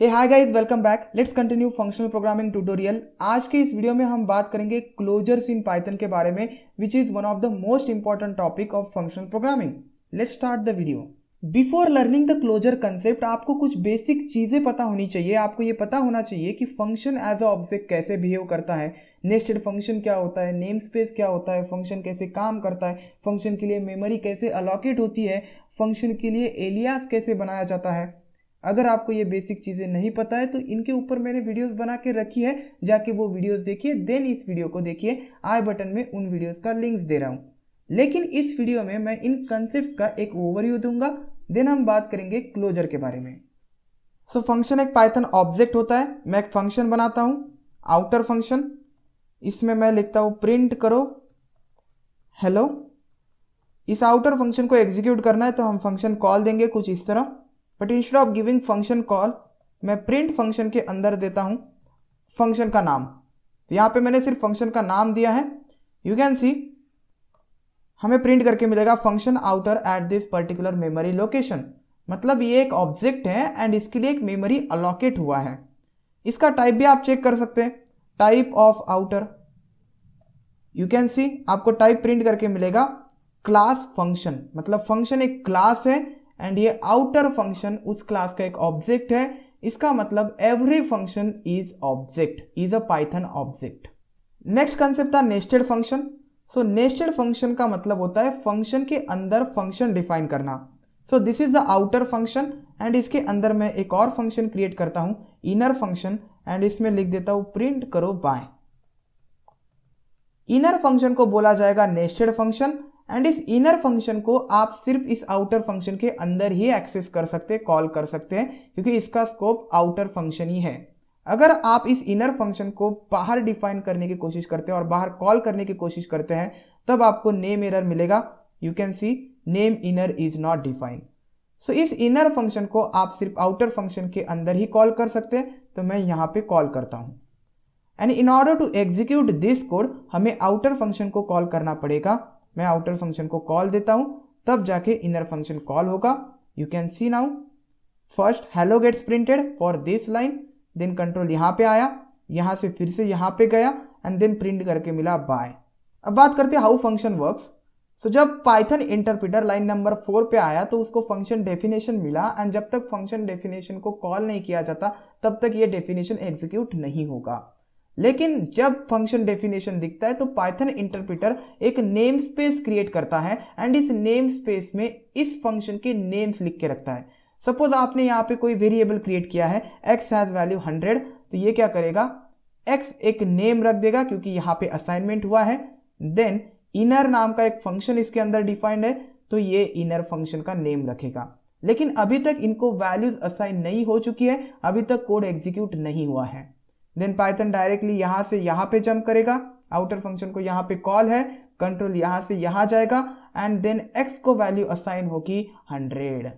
Hey hi guys, welcome back. Let's continue functional programming tutorial. आज के इस video में हम बात करेंगे क्लोजर्स इन पाइथन के बारे में, which is one of the most important topic of functional programming. Let's start the video. Before learning the closure concept आपको कुछ बेसिक चीजें पता होनी चाहिए। आपको ये पता होना चाहिए कि फंक्शन एज अ ऑब्जेक्ट कैसे बिहेव करता है, नेस्टेड फंक्शन क्या होता है, नेम स्पेस क्या होता है, फंक्शन कैसे काम करता है, फंक्शन के लिए मेमोरी कैसे अलोकेट होती है, फंक्शन के लिए एलियास कैसे बनाया जाता है। अगर आपको ये बेसिक चीज़ें नहीं पता है तो इनके ऊपर मैंने वीडियोस बना के रखी है, जाके वो वीडियोस देखिए, देन इस वीडियो को देखिए। आई बटन में उन वीडियोस का लिंक्स दे रहा हूँ। लेकिन इस वीडियो में मैं इन कंसेप्ट्स का एक ओवरव्यू दूंगा, देन हम बात करेंगे क्लोजर के बारे में। सो फंक्शन एक पाइथन ऑब्जेक्ट होता है। मैं एक फंक्शन बनाता हूँ, आउटर फंक्शन। इसमें मैं लिखता हूँ प्रिंट करो हेलो। इस आउटर फंक्शन को एग्जीक्यूट करना है तो हम फंक्शन कॉल देंगे कुछ इस तरह, but instead of giving function call मैं प्रिंट फंक्शन के अंदर देता हूं फंक्शन का नाम। तो यहां पे मैंने सिर्फ फंक्शन का नाम दिया है। यू कैन सी हमें प्रिंट करके मिलेगा function outer at this particular memory location. मतलब ये एक ऑब्जेक्ट है एंड इसके लिए एक मेमोरी अलोकेट हुआ है। इसका टाइप भी आप चेक कर सकते हैं, type of outer. You can सी आपको टाइप प्रिंट करके मिलेगा क्लास फंक्शन। मतलब फंक्शन एक क्लास है एंड ये आउटर फंक्शन उस क्लास का एक ऑब्जेक्ट है। इसका मतलब every function is object, is a Python object. Next concept था नेस्टेड फंक्शन। सो नेस्टेड फंक्शन का मतलब होता है फंक्शन के अंदर फंक्शन डिफाइन करना। सो this is the outer function and इसके अंदर मैं एक और फंक्शन क्रिएट करता हूं, इनर फंक्शन, एंड इसमें लिख देता हूं प्रिंट करो बाय। इनर फंक्शन को बोला जाएगा नेस्टेड फंक्शन एंड इस इनर फंक्शन को आप सिर्फ इस आउटर फंक्शन के अंदर ही एक्सेस कर सकते हैं, कॉल कर सकते हैं, क्योंकि इसका स्कोप आउटर फंक्शन ही है। अगर आप इस इनर फंक्शन को बाहर डिफाइन करने की कोशिश करते हैं और बाहर कॉल करने की कोशिश करते हैं तब आपको नेम एरर मिलेगा। You can see name inner is not defined. So इस इनर फंक्शन को आप सिर्फ आउटर फंक्शन के अंदर ही कॉल कर सकते हैं, तो मैं यहां पे कॉल करता हूं। And in order to execute this code हमें आउटर फंक्शन को कॉल करना पड़ेगा। मैं आउटर फंक्शन को कॉल देता हूं, तब जाके इनर फंक्शन कॉल होगा। You can see now first hello gets printed for this line, then control यहां पे आया, यहां से फिर से यहां पे गया एंड देन प्रिंट करके मिला बाय। अब बात करते हैं हाउ फंक्शन वर्क्स। सो जब पाइथन इंटरप्रेटर लाइन नंबर 4 पे आया तो उसको फंक्शन डेफिनेशन मिला एंड जब तक फंक्शन डेफिनेशन को कॉल नहीं किया जाता तब तक ये डेफिनेशन एग्जीक्यूट नहीं होगा। लेकिन जब फंक्शन डेफिनेशन दिखता है तो पाइथन इंटरप्रेटर एक नेम स्पेस क्रिएट करता है एंड इस नेम स्पेस में इस फंक्शन के नेम्स लिख के रखता है। सपोज आपने यहाँ पे कोई वेरिएबल क्रिएट किया है x हैज वैल्यू 100, तो ये क्या करेगा, x एक नेम रख देगा क्योंकि यहाँ पे असाइनमेंट हुआ है। देन इनर नाम का एक फंक्शन इसके अंदर डिफाइंड है, तो ये इनर फंक्शन का नेम रखेगा। लेकिन अभी तक इनको वैल्यूज असाइन नहीं हो चुकी है, अभी तक कोड एग्जीक्यूट नहीं हुआ है। देन पाइथन डायरेक्टली यहां से यहां पे जंप करेगा, आउटर फंक्शन को यहां पे कॉल है, कंट्रोल यहां से यहां जाएगा एंड देन x को वैल्यू असाइन होगी 100।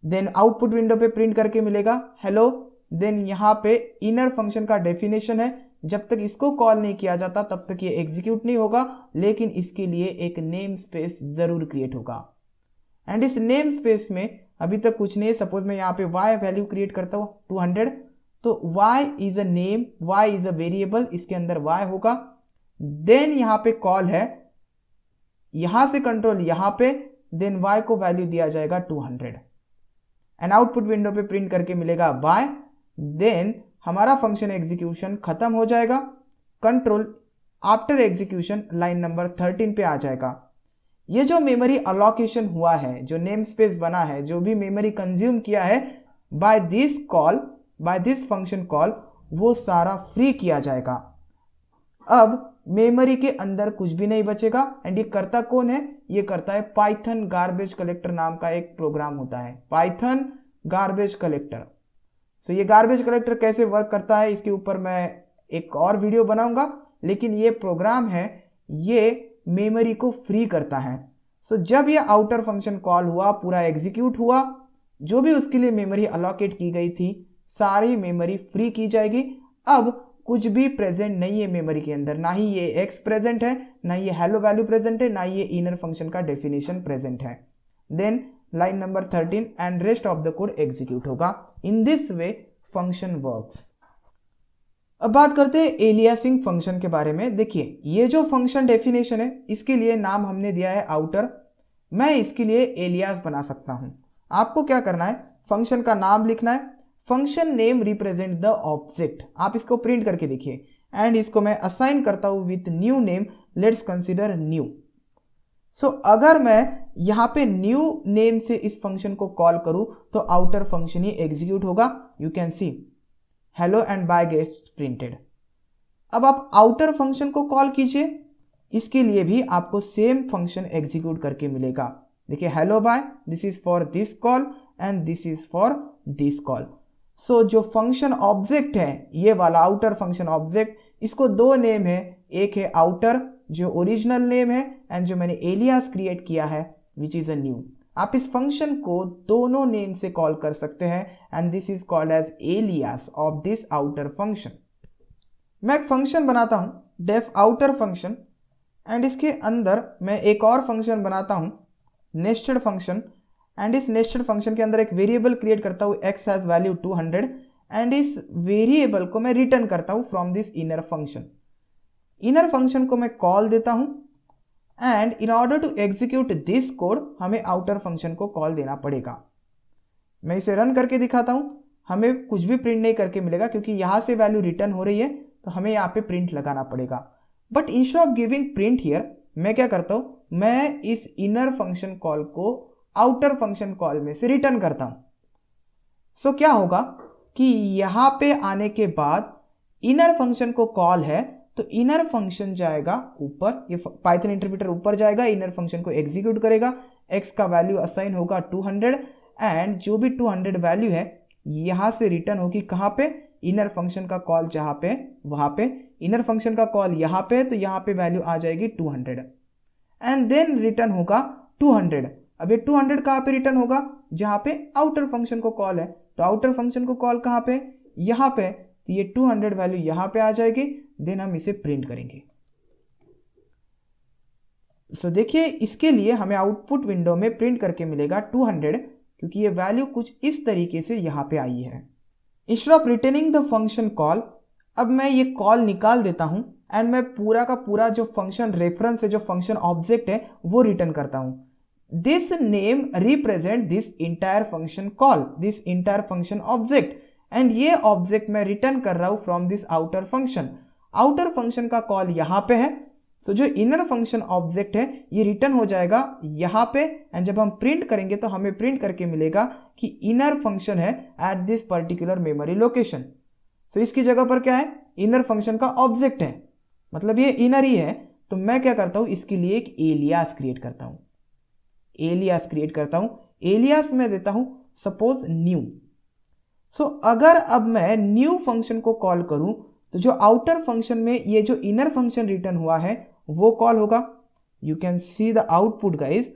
देन आउटपुट विंडो पे प्रिंट करके मिलेगा हेलो। देन यहां पे इनर फंक्शन का डेफिनेशन है, जब तक इसको कॉल नहीं किया जाता तब तक ये एग्जीक्यूट नहीं होगा, लेकिन इसके लिए एक नेम स्पेस जरूर क्रिएट होगा। एंड इस नेम स्पेस में अभी तक कुछ नहीं है। सपोज मैं यहाँ पे y वैल्यू क्रिएट करता हूँ 200, तो y is a name, y is a variable, इसके अंदर y होगा। देन यहां पे कॉल है, यहां से कंट्रोल यहां पे, देन y को वैल्यू दिया जाएगा 200 एंड आउटपुट विंडो पे प्रिंट करके मिलेगा y। देन हमारा फंक्शन एग्जीक्यूशन खत्म हो जाएगा, control after execution line number 13 पे आ जाएगा। ये जो मेमोरी अलोकेशन हुआ है, जो नेम स्पेस बना है, जो भी मेमोरी कंज्यूम किया है by this call, by this function call, वो सारा फ्री किया जाएगा। अब मेमोरी के अंदर कुछ भी नहीं बचेगा। एंड ये करता कौन है, ये करता है पाइथन गार्बेज कलेक्टर नाम का एक प्रोग्राम होता है, पाइथन गार्बेज कलेक्टर। सो ये गार्बेज कलेक्टर कैसे वर्क करता है इसके ऊपर मैं एक और वीडियो बनाऊंगा, लेकिन ये प्रोग्राम है, ये मेमोरी को फ्री करता है। सो जब ये आउटर फंक्शन कॉल हुआ, पूरा एग्जीक्यूट हुआ, जो भी उसके लिए मेमोरी अलोकेट की गई थी सारी मेमोरी फ्री की जाएगी। अब कुछ भी प्रेजेंट नहीं है मेमोरी के अंदर, ना ही ये x प्रेजेंट है, ना ये हेलो वैल्यू प्रेजेंट है, ना ये इनर फंक्शन का डेफिनेशन प्रेजेंट है। Then line number 13 and rest of the code execute होगा। In this way function works. अब बात करते हैं एलियासिंग फंक्शन के बारे में। देखिए ये जो फंक्शन डेफिनेशन है इसके लिए नाम हमने दिया है आउटर। मैं इसके लिए एलियास बना सकता हूं। आपको क्या करना है, फंक्शन का नाम लिखना है, function name represent the object, आप इसको प्रिंट करके देखिए, एंड इसको मैं असाइन करता हूं with new name, let's consider new. So अगर मैं यहां पे न्यू नेम से इस फंक्शन को कॉल करूं तो आउटर फंक्शन ही एग्जीक्यूट होगा। You can see hello and bye gets printed. अब आप आउटर फंक्शन को कॉल कीजिए, इसके लिए भी आपको सेम फंक्शन एग्जीक्यूट करके मिलेगा। देखिए hello bye, this is for this call and this is for this call. So जो फंक्शन ऑब्जेक्ट है ये वाला आउटर फंक्शन ऑब्जेक्ट, इसको दो नेम है, एक है आउटर जो ओरिजिनल नेम है एंड जो मैंने एलियास क्रिएट किया है विच इज अ न्यू। आप इस फंक्शन को दोनों नेम से कॉल कर सकते हैं and this is called as alias of this outer function. मैं एक फंक्शन बनाता हूं डेफ आउटर फंक्शन एंड इसके अंदर मैं एक और फंक्शन बनाता हूं नेस्टेड फंक्शन, एंड इस नेस्टेड फंक्शन के अंदर एक वेरिएबल क्रिएट करता हूं x हैज वैल्यू 200 एंड इस वेरिएबल को मैं रिटर्न करता हूं from this inner function. Inner function को मैं कॉल देता हूं and in order to execute this code हमें आउटर फंक्शन को कॉल देना पड़ेगा। मैं इसे रन करके दिखाता हूं, हमें कुछ भी प्रिंट नहीं करके मिलेगा क्योंकि यहां से वैल्यू रिटर्न हो रही है तो हमें यहाँ पे प्रिंट लगाना पड़ेगा। But instead of giving print here मैं क्या करता हूं, मैं इस इनर फंक्शन कॉल को आउटर फंक्शन कॉल में से रिटर्न करता हूं। सो क्या होगा कि यहां पे आने के बाद इनर फंक्शन को कॉल है तो इनर फंक्शन जाएगा ऊपर, ये पाइथन इंटरप्रेटर ऊपर जाएगा, इनर फंक्शन को एग्जीक्यूट करेगा, x का वैल्यू असाइन होगा 200 एंड जो भी 200 वैल्यू है यहां से रिटर्न होगी कहां पे, इनर फंक्शन का कॉल जहां पे वहां पे, इनर फंक्शन का कॉल यहां पे तो यहां पे वैल्यू आ जाएगी 200 एंड देन रिटर्न होगा 200। अब ये 200 कहां पे रिटर्न होगा, जहां पे आउटर फंक्शन को कॉल है, तो आउटर फंक्शन को कॉल कहां पे, यहां पे, तो ये 200 वैल्यू यहां पे आ जाएगी, देन हम इसे प्रिंट करेंगे। सो देखिए इसके लिए हमें आउटपुट विंडो में प्रिंट करके मिलेगा 200 क्योंकि ये वैल्यू कुछ इस तरीके से यहां पे आई है। Instead of returning the function call, अब मैं ये कॉल निकाल देता हूं एंड मैं पूरा का पूरा जो फंक्शन रेफरेंस है, जो फंक्शन ऑब्जेक्ट है वो रिटर्न करता हूं। This name represent this entire function call, this entire function object, and ये ऑब्जेक्ट मैं रिटर्न कर रहा हूं from this outer function. Outer function का कॉल यहां पे है, तो जो इनर फंक्शन ऑब्जेक्ट है ये रिटर्न हो जाएगा यहां पे, एंड जब हम प्रिंट करेंगे तो हमें प्रिंट करके मिलेगा कि इनर फंक्शन है at this particular memory location. तो इसकी जगह पर क्या है, इनर फंक्शन का ऑब्जेक्ट है, मतलब ये इनर ही है। तो मैं क्या करता हूं, इसके लिए एक एलियास क्रिएट करता हूं, एलियास क्रिएट करता हूं, एलियास में देता हूं सपोज न्यू। सो अगर अब मैं न्यू फंक्शन को कॉल करूं तो जो आउटर फंक्शन में ये जो इनर फंक्शन रिटर्न हुआ है वो कॉल होगा। You can see the output guys,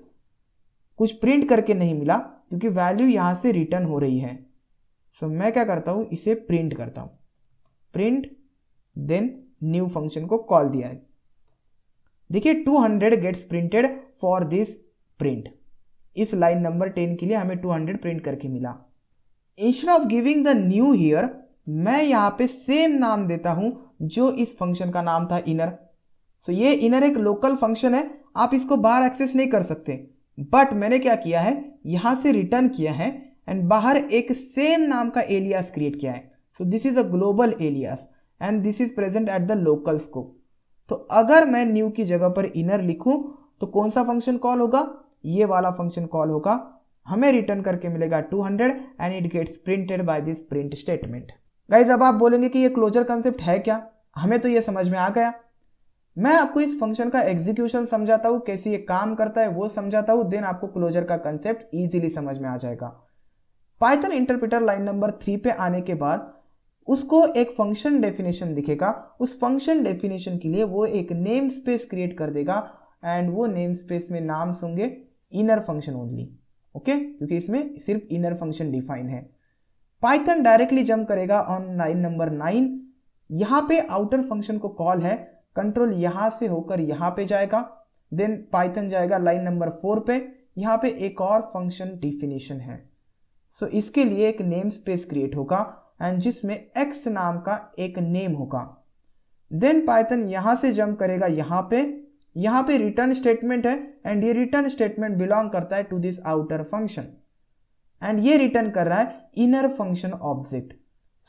कुछ प्रिंट करके नहीं मिला क्योंकि वैल्यू यहां से रिटर्न हो रही है। सो मैं क्या करता हूं, इसे प्रिंट करता हूं, प्रिंट देन न्यू फंक्शन को कॉल दिया है। देखिए 200 gets printed for this print, इस लाइन नंबर 10 के लिए हमें 200 प्रिंट करके मिला। Instead of giving the new here मैं यहां पे सेम नाम देता हूं जो इस फंक्शन का नाम था इनर। सो ये इनर एक लोकल फंक्शन है, आप इसको बाहर एक्सेस नहीं कर सकते, बट मैंने क्या किया है, यहां से रिटर्न किया है एंड बाहर एक सेम नाम का एलियास क्रिएट किया है। So this is a global alias and this is present at the local scope. तो अगर मैं न्यू की जगह पर इनर लिखूं तो कौन सा फंक्शन कॉल होगा, ये वाला फंक्शन कॉल होगा, हमें रिटर्न करके मिलेगा 200 and it gets printed by this print statement. Guys अब आप बोलेंगे कि ये क्लोजर कंसेप्ट है क्या, हमें तो ये समझ में आ गया। मैं आपको इस फंक्शन का एग्जीक्यूशन समझाता हूं, कैसे ये काम करता है वो समझाता हूं, देन आपको क्लोजर का कंसेप्ट इजीली समझ में आ जाएगा। पाइथन इंटरप्रेटर लाइन नंबर 3 पे आने के बाद उसको एक फंक्शन डेफिनेशन दिखेगा, उस फंक्शन डेफिनेशन के लिए वो एक नेम स्पेस क्रिएट कर देगा एंड वो नेम स्पेस में नाम्स होंगे इनर फंक्शन ओनली, ओके, क्योंकि इसमें सिर्फ इनर फंक्शन डिफाइन है। पाइथन डायरेक्टली जंप करेगा ऑन लाइन नंबर 9, यहां पे आउटर फंक्शन को कॉल है, कंट्रोल यहां से होकर यहां पे जाएगा, देन पाइथन जाएगा लाइन नंबर 4 पे, यहाँ पे एक और फंक्शन डिफिनेशन है। सो इसके लिए एक नेम स्पेस क्रिएट होगा एंड जिसमें x नाम का एक नेम होगा। देन पाइथन यहाँ से जंप करेगा यहाँ पे रिटर्न स्टेटमेंट है एंड ये रिटर्न स्टेटमेंट बिलोंग करता है to this outer function and ये रिटर्न कर रहा है इनर फंक्शन ऑब्जेक्ट।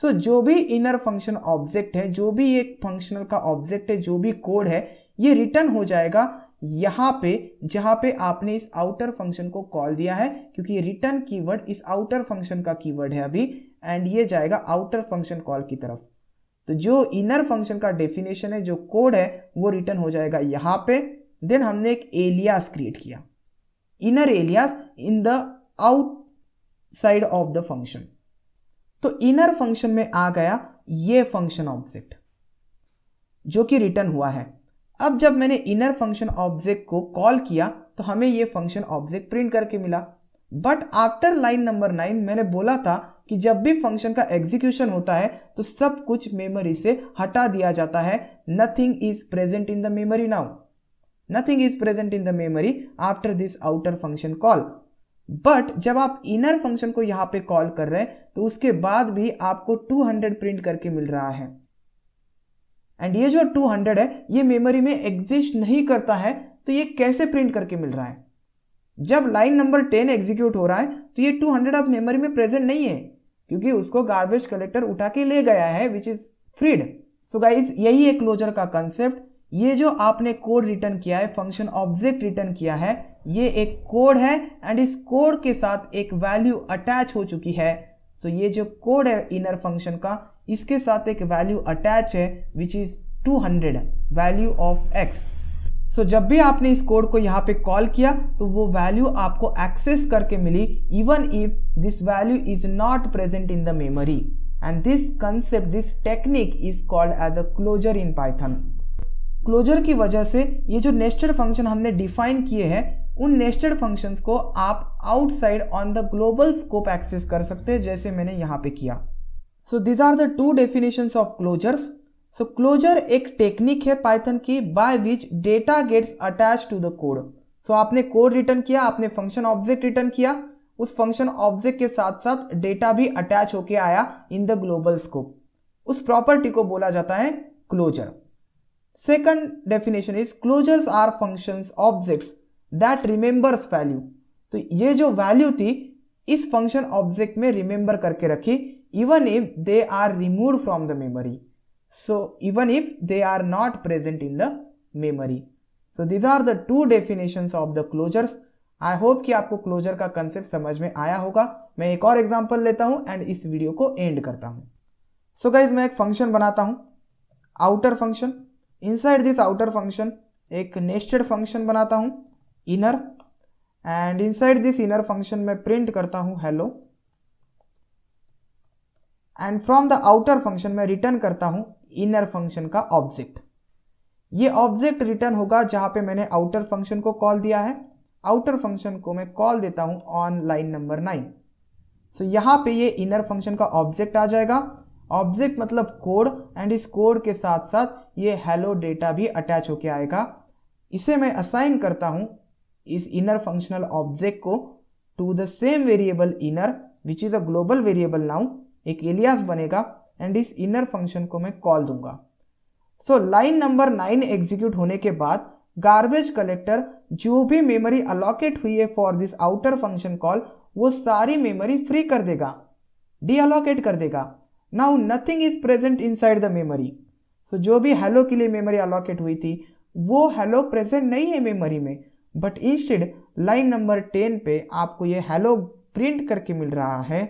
सो जो भी इनर फंक्शन ऑब्जेक्ट है, जो भी एक फंक्शनल का ऑब्जेक्ट है, जो भी कोड है, ये रिटर्न हो जाएगा यहाँ पे जहाँ पे आपने इस आउटर फंक्शन को कॉल दिया है, क्योंकि ये रिटर्न कीवर्ड इस आउटर फंक्शन का कीवर्ड है अभी एंड ये जाएगा आउटर फंक्शन कॉल की तरफ। तो जो इनर फंक्शन का डेफिनेशन है, जो कोड है, वो रिटर्न हो जाएगा यहाँ पे। देन हमने एक एलियास क्रिएट किया, inner alias in the outside of the function. तो इनर फंक्शन में आ गया ये फंक्शन ऑब्जेक्ट जो कि रिटर्न हुआ है। अब जब मैंने इनर फंक्शन ऑब्जेक्ट को कॉल किया तो हमें ये फंक्शन ऑब्जेक्ट प्रिंट करके मिला। बट आफ्टर लाइन नंबर 9 मैंने बोला था कि जब भी फंक्शन का एग्जीक्यूशन होता है तो सब कुछ मेमोरी से हटा दिया जाता है। Nothing is present in the memory now, nothing is present in the memory after this outer function call. But जब आप इनर फंक्शन को यहाँ पे कॉल कर रहे हैं तो उसके बाद भी आपको 200 प्रिंट करके मिल रहा है एंड ये जो 200 है ये मेमोरी में एग्जिस्ट नहीं करता है। तो ये कैसे प्रिंट करके मिल रहा है? जब लाइन नंबर 10 एग्जीक्यूट हो रहा है तो ये 200 अब मेमोरी में प्रेजेंट नहीं है क्योंकि उसको गार्बेज कलेक्टर उठा के ले गया है which is freed. So guys यही है क्लोजर का कंसेप्ट। ये जो आपने कोड रिटर्न किया है, फंक्शन ऑब्जेक्ट रिटर्न किया है, ये एक कोड है एंड इस कोड के साथ एक वैल्यू अटैच हो चुकी है। तो ये जो कोड है इनर फंक्शन का, इसके साथ एक वैल्यू अटैच है which is 200 value of x। सो जब भी आपने इस कोड को यहाँ पे कॉल किया तो वो वैल्यू आपको एक्सेस करके मिली even if this value is not present in the memory and this concept, this technique is called as a closure in Python. Closure की वजह से ये जो नेस्टेड फंक्शन हमने डिफाइन किए हैं उन नेस्टेड फंक्शंस को आप outside on the global scope access कर सकते हैं जैसे मैंने यहाँ पे किया। So this are the two definitions of closures. So closure एक टेक्निक है पाइथन की by which data gets attach to the code. So आपने कोड रिटर्न किया, आपने फंक्शन ऑब्जेक्ट रिटर्न किया, उस फंक्शन ऑब्जेक्ट के साथ साथ डेटा भी अटैच होके आया इन द ग्लोबल स्कोप। उस प्रॉपर्टी को बोला जाता है closure. Second definition is closures are functions objects that remembers value. तो ये जो वैल्यू थी इस फंक्शन ऑब्जेक्ट में रिमेंबर करके रखी even if they are removed from the memory. So even if they are not present in the memory. So these are the two definitions of the closures. I hope कि आपको closure का concept समझ में आया होगा। मैं एक और एग्जांपल लेता हूं एंड इस वीडियो को एंड करता हूं। सो गाइज मैं एक फंक्शन बनाता हूं, outer function. Inside this outer function एक नेस्टेड फंक्शन बनाता हूं, inner, and inside this inner function में प्रिंट करता हूं hello and from the outer function में रिटर्न करता हूं इनर फंक्शन का ऑब्जेक्ट। ये ऑब्जेक्ट रिटर्न होगा जहां पे मैंने आउटर फंक्शन को कॉल दिया है। आउटर फंक्शन को मैं कॉल देता हूं ऑन लाइन नंबर 9। सो यहां पे ये इनर फंक्शन का ऑब्जेक्ट आ जाएगा। ऑब्जेक्ट मतलब कोड एंड इस कोड के साथ साथ ये हेलो डेटा भी अटैच होके आएगा। इसे मैं असाइन करता हूं इस इनर फंक्शनल ऑब्जेक्ट को to the same variable inner which is a global variable now. एक एलियास बनेगा एंड इस इनर फंक्शन को मैं कॉल दूंगा। सो लाइन नंबर 9 एग्जीक्यूट होने के बाद गार्बेज कलेक्टर जो भी मेमोरी अलोकेट हुई है for this outer function call वो सारी मेमोरी फ्री कर देगा, डीअलोकेट कर देगा। Now nothing is present inside the memory. So जो भी हेलो के लिए मेमोरी अलोकेट हुई थी वो हेलो प्रेजेंट नहीं है मेमोरी में, बट इंस्टेड लाइन नंबर 10 पे आपको ये हेलो प्रिंट करके मिल रहा है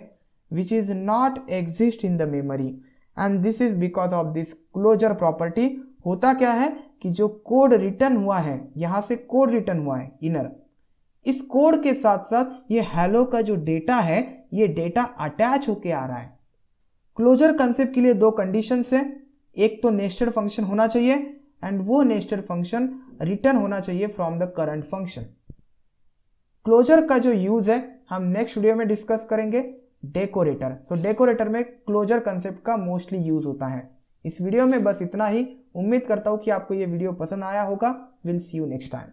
which is not exist in the memory and this is because of this closure property। होता क्या है कि जो कोड रिटर्न हुआ है, यहां से कोड रिटर्न हुआ है इनर, इस कोड के साथ साथ ये हेलो का जो डेटा है ये डेटा अटैच होके आ रहा है। क्लोजर कंसेप्ट के लिए दो कंडीशंस हैं, एक तो नेस्टेड फंक्शन होना चाहिए एंड वो नेस्टेड फंक्शन रिटर्न होना चाहिए from the current function. Closure का जो यूज है हम नेक्स्ट वीडियो में डिस्कस करेंगे, डेकोरेटर। सो डेकोरेटर में क्लोजर कंसेप्ट का मोस्टली यूज होता है। इस वीडियो में बस इतना ही। उम्मीद करता हूं कि आपको ये वीडियो पसंद आया होगा। Will see you next time.